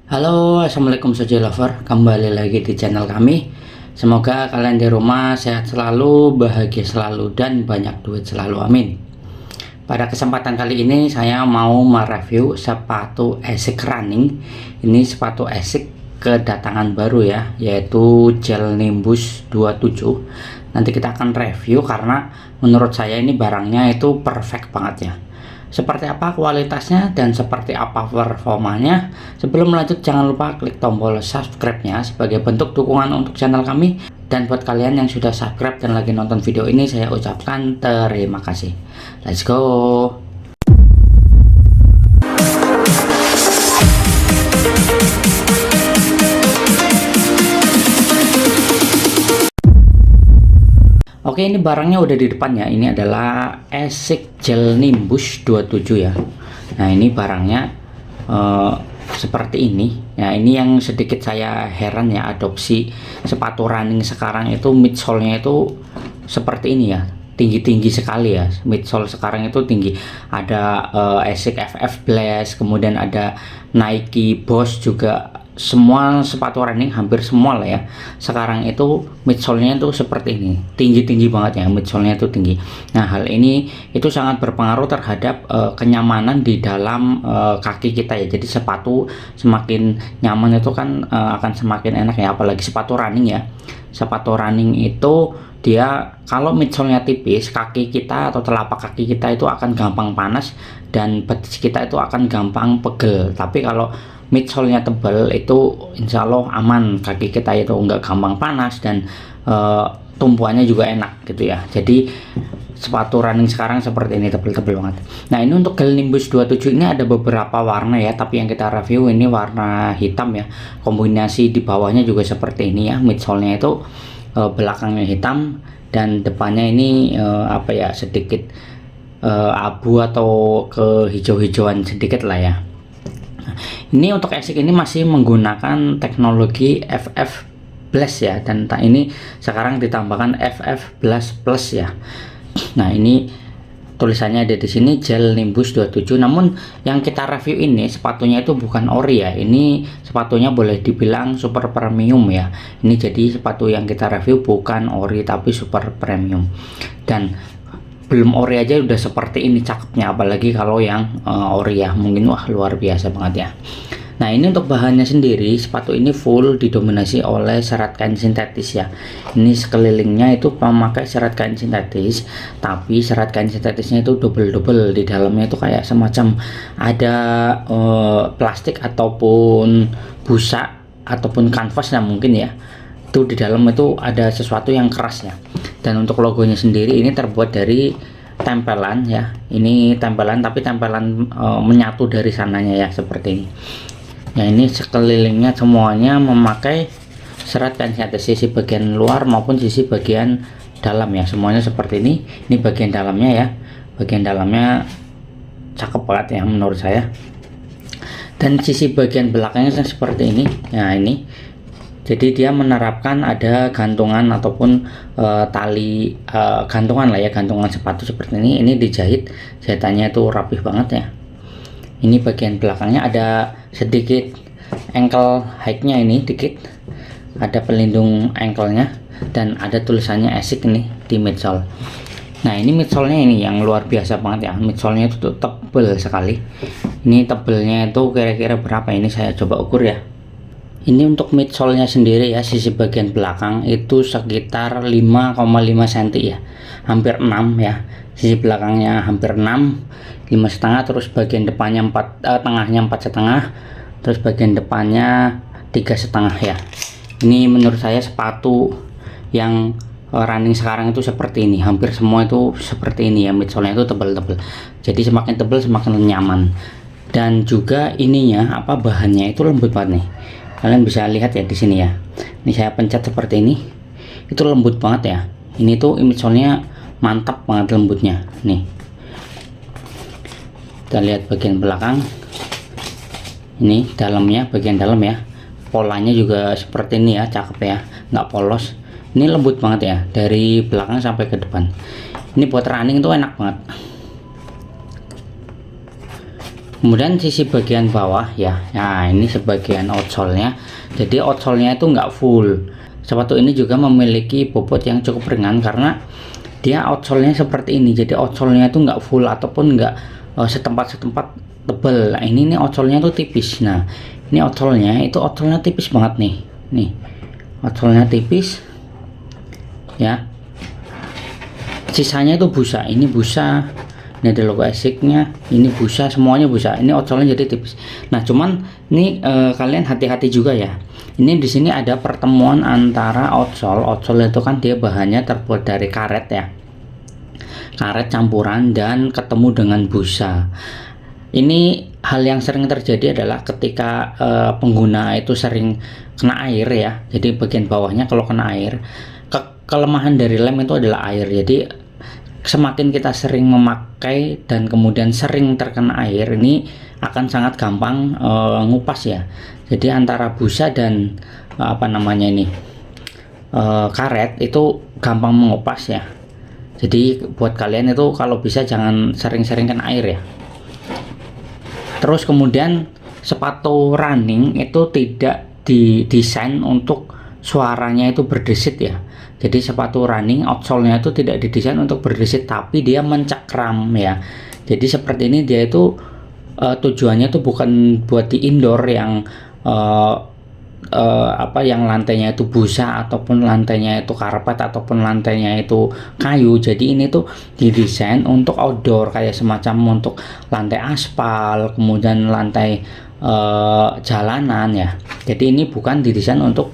Halo, assalamualaikum Soji Lover. Kembali lagi di channel kami. Semoga kalian di rumah sehat selalu, bahagia selalu, dan banyak duit selalu. Amin. Pada kesempatan kali ini saya mau mereview sepatu ASICS running. Ini sepatu ASICS kedatangan baru ya, yaitu Gel Nimbus 27. Nanti kita akan review karena menurut saya ini barangnya itu perfect banget ya. Seperti apa kualitasnya dan seperti apa performanya. Sebelum lanjut, jangan lupa klik tombol subscribe-nya sebagai bentuk dukungan untuk channel kami. Dan buat kalian yang sudah subscribe dan lagi nonton video ini, saya ucapkan terima kasih. Let's go. Oke, ini barangnya udah di depan ya. Ini adalah ASICS Gel Nimbus 27 ya. Nah, ini barangnya seperti ini. Ya, ini yang sedikit saya heran ya, adopsi sepatu running sekarang itu midsole-nya itu seperti ini ya. Tinggi-tinggi sekali ya. Midsole sekarang itu tinggi. Ada ASICS FF Blast, kemudian ada Nike Boss juga. Semua sepatu running hampir semua lah ya sekarang itu midsole-nya itu seperti ini, tinggi-tinggi banget ya, midsole-nya itu tinggi. Nah, hal ini itu sangat berpengaruh terhadap kenyamanan di dalam kaki kita ya. Jadi sepatu semakin nyaman itu kan akan semakin enak ya, apalagi sepatu running ya. Sepatu running itu dia kalau midsole-nya tipis, kaki kita atau telapak kaki kita itu akan gampang panas dan betis kita itu akan gampang pegel. Tapi kalau midsole-nya tebal itu insya Allah aman, kaki kita itu nggak gampang panas dan tumpuannya juga enak gitu ya. Jadi sepatu running sekarang seperti ini, tebel-tebel banget. Nah, ini untuk Gel Nimbus 27 ini ada beberapa warna ya, tapi yang kita review ini warna hitam ya. Kombinasi di bawahnya juga seperti ini ya, midsole-nya itu belakangnya hitam dan depannya ini apa ya, sedikit abu atau kehijau-hijauan sedikit lah ya. Ini untuk ASICS ini masih menggunakan teknologi FF Blast ya, dan ini sekarang ditambahkan FF Blast Plus ya. Nah, ini tulisannya ada di sini Gel Nimbus 27. Namun yang kita review ini sepatunya itu bukan ori ya. Ini sepatunya boleh dibilang super premium ya. Ini jadi sepatu yang kita review bukan ori tapi super premium. Dan belum ori aja udah seperti ini cakepnya, apalagi kalau yang ori ya, mungkin wah luar biasa banget ya. Nah, ini untuk bahannya sendiri, sepatu ini full didominasi oleh serat kain sintetis ya. Ini sekelilingnya itu memakai serat kain sintetis, tapi serat kain sintetisnya itu double di dalamnya itu kayak semacam ada plastik ataupun busa ataupun kanvas ya mungkin ya. Itu di dalam itu ada sesuatu yang keras ya. Dan untuk logonya sendiri ini terbuat dari tempelan ya. Ini tempelan tapi tempelan menyatu dari sananya ya, seperti ini. Nah, ini sekelilingnya semuanya memakai serat kain sintetis, sisi bagian luar maupun sisi bagian dalam ya, semuanya seperti ini. Ini bagian dalamnya ya. Bagian dalamnya cakep banget ya menurut saya. Dan sisi bagian belakangnya seperti ini. Nah, ini jadi dia menerapkan ada gantungan ataupun tali gantungan lah ya, gantungan sepatu seperti ini. Ini dijahit, jahitannya itu rapih banget ya. Ini bagian belakangnya ada sedikit ankle height-nya, ini dikit ada pelindung ankle-nya dan ada tulisannya ASICS ini di midsole. Nah, ini midsole-nya ini yang luar biasa banget ya. Midsole-nya itu tebal sekali. Ini tebelnya itu kira-kira berapa, ini saya coba ukur ya. Ini untuk midsole-nya sendiri ya, sisi bagian belakang itu sekitar 5,5 cm ya, hampir 6 ya. Sisi belakangnya hampir 6, 5,5, terus bagian depannya tengahnya 4,5, terus bagian depannya 3,5 ya. Ini menurut saya sepatu yang running sekarang itu seperti ini, hampir semua itu seperti ini ya, midsole-nya itu tebal-tebal. Jadi semakin tebal semakin nyaman. Dan juga ininya apa, bahannya itu lembut banget nih. Kalian bisa lihat ya di sini ya. Ini saya pencet seperti ini. Itu lembut banget ya. Ini tuh midsole-nya mantap banget lembutnya. Nih. Kita lihat bagian belakang. Ini dalamnya, bagian dalam ya. Polanya juga seperti ini ya, cakep ya. Nggak polos. Ini lembut banget ya, dari belakang sampai ke depan. Ini buat running tuh enak banget. Kemudian sisi bagian bawah ya, nah ini sebagian outsole-nya. Jadi outsole-nya itu nggak full. Sepatu ini juga memiliki bobot yang cukup ringan karena dia outsole-nya seperti ini. Jadi outsole-nya itu nggak full ataupun nggak setempat-setempat tebal. Nah, ini nih outsole-nya tuh tipis. Nah, ini outsole-nya itu outsole-nya tipis banget nih. Nih, outsole-nya tipis ya. Sisanya itu busa. Ini busa. Ini ada logo ASICS-nya, ini busa, semuanya busa. Ini outsole-nya jadi tipis. Nah, cuman ini kalian hati-hati juga ya. Ini di sini ada pertemuan antara outsole. Outsole itu kan dia bahannya terbuat dari karet ya. Karet campuran dan ketemu dengan busa. Ini hal yang sering terjadi adalah ketika pengguna itu sering kena air ya. Jadi bagian bawahnya kalau kena air, kelemahan dari lem itu adalah air. Jadi semakin kita sering memakai dan kemudian sering terkena air, ini akan sangat gampang ngupas ya. Jadi antara busa dan karet itu gampang mengupas ya. Jadi buat kalian itu kalau bisa jangan sering-sering kena air ya. Terus kemudian sepatu running itu tidak didesain untuk suaranya itu berdesit ya. Jadi sepatu running outsole-nya itu tidak didesain untuk berdesit, tapi dia mencakram ya. Jadi seperti ini dia itu tujuannya itu bukan buat di indoor yang yang lantainya itu busa ataupun lantainya itu karpet ataupun lantainya itu kayu. Jadi ini tuh didesain untuk outdoor, kayak semacam untuk lantai aspal, kemudian lantai jalanan ya. Jadi ini bukan didesain untuk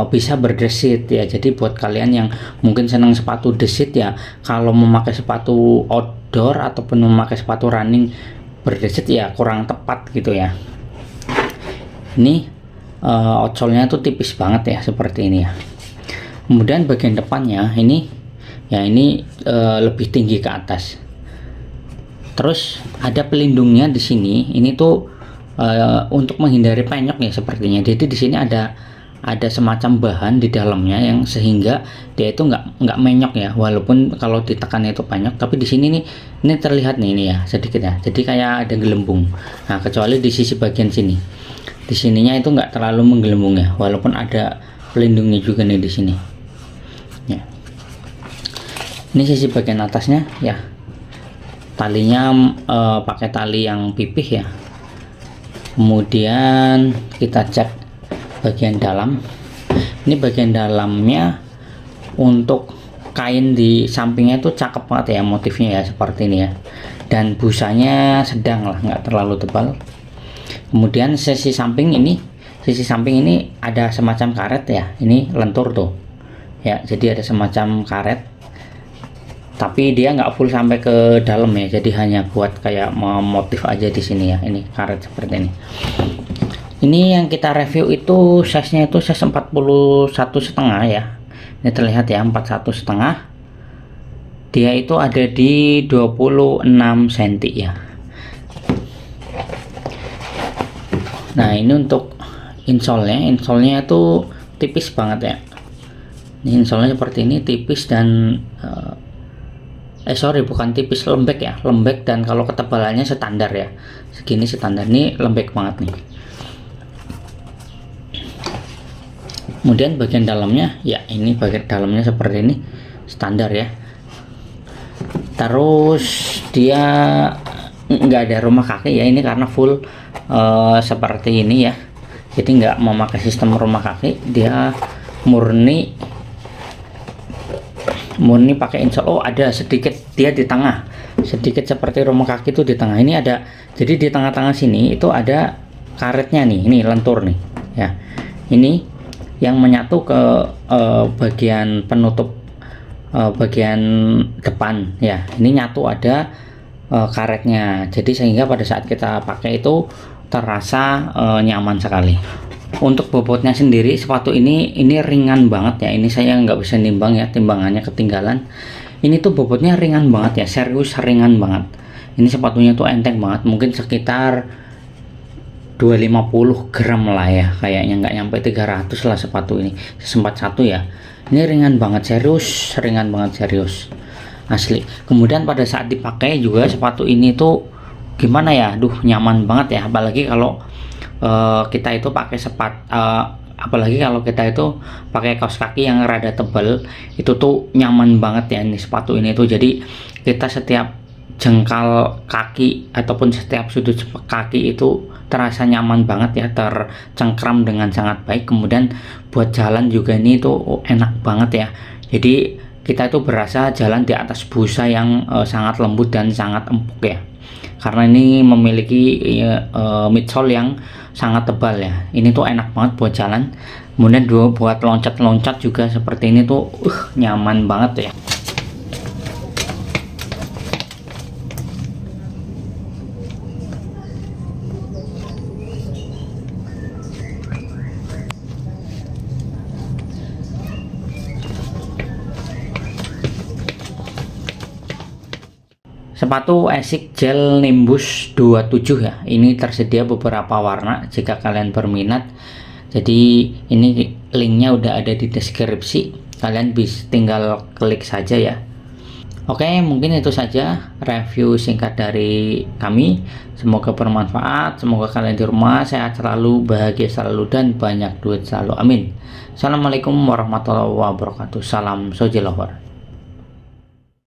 bisa berdesit ya. Jadi buat kalian yang mungkin senang sepatu desit ya, kalau memakai sepatu outdoor ataupun memakai sepatu running berdesit ya kurang tepat gitu ya. Ini outsole-nya tuh tipis banget ya, seperti ini ya. Kemudian bagian depannya ini ya, ini lebih tinggi ke atas. Terus ada pelindungnya di sini. Ini tuh untuk menghindari penyok ya sepertinya. Jadi di sini ada semacam bahan di dalamnya yang sehingga dia itu nggak menyok ya, walaupun kalau ditekan itu penyok, tapi di sini nih ini terlihat nih, ini ya sedikit ya, jadi kayak ada gelembung. Nah, kecuali di sisi bagian sini, di sininya itu nggak terlalu menggelembung ya, walaupun ada pelindungnya juga nih di sini ya. Ini sisi bagian atasnya ya, talinya pakai tali yang pipih ya. Kemudian kita cek bagian dalam. Ini bagian dalamnya untuk kain di sampingnya itu cakep banget ya, motifnya ya seperti ini ya, dan busanya sedang lah, nggak terlalu tebal. Kemudian sisi samping ini ada semacam karet ya, ini lentur tuh ya, jadi ada semacam karet, tapi dia nggak full sampai ke dalam ya, jadi hanya buat kayak motif aja di sini ya. Ini karet seperti ini. Ini yang kita review itu size-nya itu size 41,5 ya. Ini terlihat ya, 41,5. Dia itu ada di 26 cm ya. Nah, ini untuk insole-nya itu tipis banget ya. Ini insole-nya seperti ini, tipis dan bukan tipis, lembek ya, lembek, dan kalau ketebalannya standar ya, segini standar. Ini lembek banget nih. Kemudian bagian dalamnya ya, ini bagian dalamnya seperti ini, standar ya. Terus dia nggak ada rumah kaki ya, ini karena full seperti ini ya, jadi nggak memakai sistem rumah kaki, dia murni pakai insole. Oh, ada sedikit dia di tengah, sedikit seperti rumah kaki itu di tengah. Ini ada, jadi di tengah-tengah sini itu ada karetnya nih, ini lentur nih ya. Ini yang menyatu ke bagian penutup bagian depan ya. Ini nyatu, ada karetnya, jadi sehingga pada saat kita pakai itu terasa nyaman sekali. Untuk bobotnya sendiri, sepatu ini ringan banget ya. Ini saya nggak bisa nimbang ya, timbangannya ketinggalan. Ini tuh bobotnya ringan banget ya, serius ringan banget. Ini sepatunya tuh enteng banget, mungkin sekitar 250 gram lah ya, kayaknya nggak nyampe 300 lah sepatu ini, sempat satu ya. Ini ringan banget, ringan banget serius asli. Kemudian pada saat dipakai juga sepatu ini tuh gimana ya, nyaman banget ya, apalagi kalau kita itu pakai apalagi kalau kita itu pakai kaos kaki yang rada tebal, itu tuh nyaman banget ya ini sepatu ini tuh. Jadi kita setiap jengkal kaki ataupun setiap sudut kaki itu terasa nyaman banget ya, tercengkram dengan sangat baik. Kemudian buat jalan juga ini tuh enak banget ya. Jadi kita itu berasa jalan di atas busa yang sangat lembut dan sangat empuk ya, karena ini memiliki midsole yang sangat tebal ya. Ini tuh enak banget buat jalan, kemudian buat loncat-loncat juga seperti ini tuh nyaman banget ya. Sepatu Asics Gel Nimbus 27 ya. Ini tersedia beberapa warna jika kalian berminat. Jadi ini linknya udah ada di deskripsi. Kalian bisa tinggal klik saja ya. Oke, mungkin itu saja review singkat dari kami. Semoga bermanfaat. Semoga kalian di rumah sehat selalu, bahagia selalu, dan banyak duit selalu. Amin. Assalamualaikum warahmatullahi wabarakatuh. Salam Sojilawar.